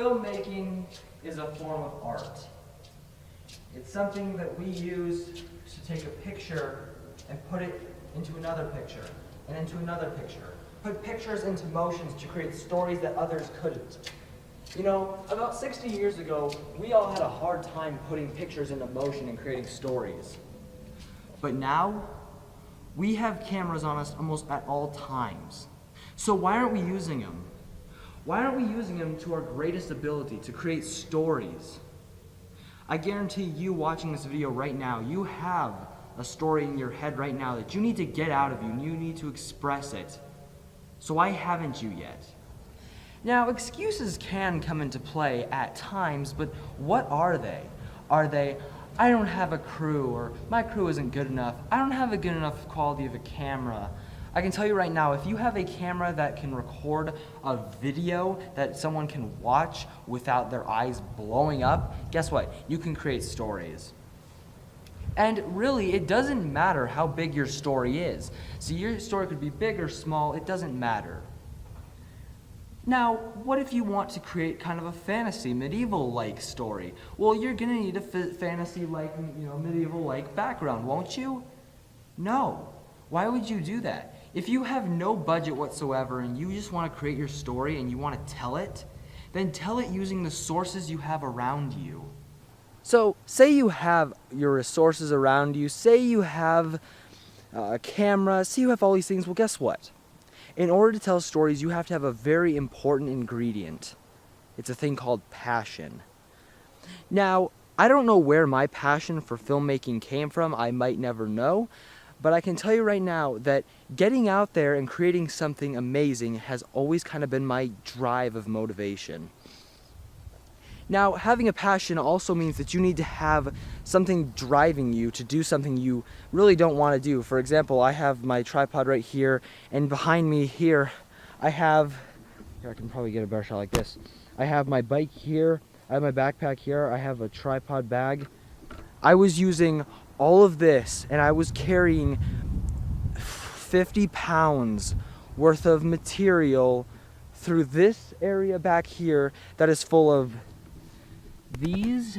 Filmmaking is a form of art. It's something that we use to take a picture and put it into another picture and into another picture. Put pictures into motions to create stories that others couldn't. You know, about 60 years ago, we all had a hard time putting pictures into motion and creating stories. But now, we have cameras on us almost at all times. So why aren't we using them? Why aren't we using them to our greatest ability, to create stories? I guarantee you watching this video right now, you have a story in your head right now that you need to get out of you and you need to express it. So why haven't you yet? Now, excuses can come into play at times, but what are they? Are they, I don't have a crew, or my crew isn't good enough, I don't have a good enough quality of a camera. I can tell you right now, if you have a camera that can record a video that someone can watch without their eyes blowing up, guess what? You can create stories. And really, it doesn't matter how big your story is. So your story could be big or small, it doesn't matter. Now, what if you want to create kind of a fantasy, medieval-like story? Well, you're gonna need a fantasy-like, medieval-like background, won't you? No. Why would you do that? If you have no budget whatsoever and you just want to create your story and you want to tell it, then tell it using the sources you have around you. So, say you have your resources around you, say you have a camera, say you have all these things, well, guess what? In order to tell stories, you have to have a very important ingredient. It's a thing called passion. Now, I don't know where my passion for filmmaking came from, I might never know, but I can tell you right now that getting out there and creating something amazing has always kind of been my drive of motivation. Now, having a passion also means that you need to have something driving you to do something you really don't want to do. For example, I have my tripod right here, and behind me here, I can probably get a better shot like this. I have my bike here, I have my backpack here, I have a tripod bag. I was using all of this, and I was carrying 50 pounds worth of material through this area back here that is full of these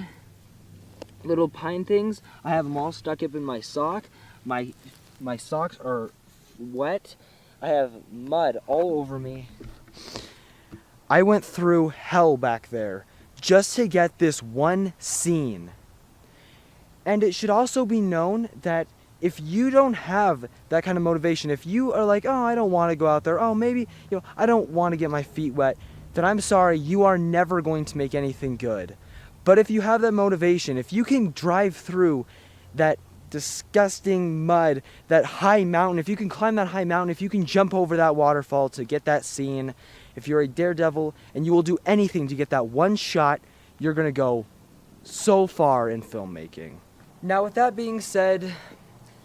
little pine things. I have them all stuck up in my sock. My socks are wet. I have mud all over me. I went through hell back there just to get this one scene. And it should also be known that if you don't have that kind of motivation, if you are like, oh, I don't want to go out there, oh, maybe, I don't want to get my feet wet, then I'm sorry, you are never going to make anything good. But if you have that motivation, if you can drive through that disgusting mud, that high mountain, if you can climb that high mountain, if you can jump over that waterfall to get that scene, if you're a daredevil and you will do anything to get that one shot, you're going to go so far in filmmaking. Now, with that being said,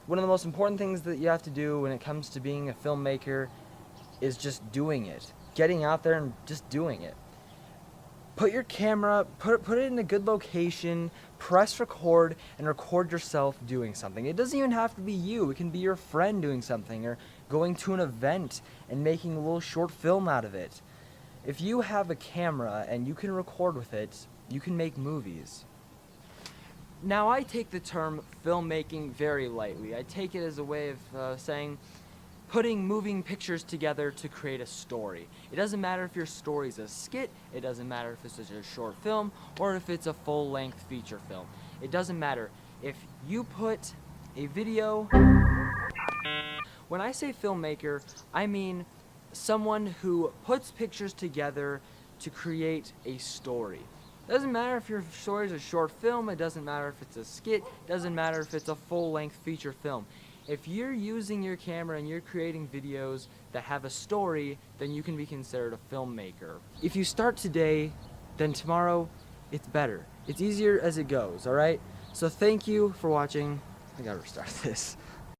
one of the most important things that you have to do when it comes to being a filmmaker is just doing it. Getting out there and just doing it. Put your camera, put it in a good location, press record, and record yourself doing something. It doesn't even have to be you. It can be your friend doing something, or going to an event and making a little short film out of it. If you have a camera and you can record with it, you can make movies. Now, I take the term filmmaking very lightly. I take it as a way of saying putting moving pictures together to create a story. It doesn't matter if your story's a skit, it doesn't matter if it's a short film, or if it's a full-length feature film. It doesn't matter. If you put a video... When I say filmmaker, I mean someone who puts pictures together to create a story. It doesn't matter if your story is a short film, it doesn't matter if it's a skit, it doesn't matter if it's a full-length feature film. If you're using your camera and you're creating videos that have a story, then you can be considered a filmmaker. If you start today, then tomorrow, it's better. It's easier as it goes, alright? So thank you for watching. I gotta restart this.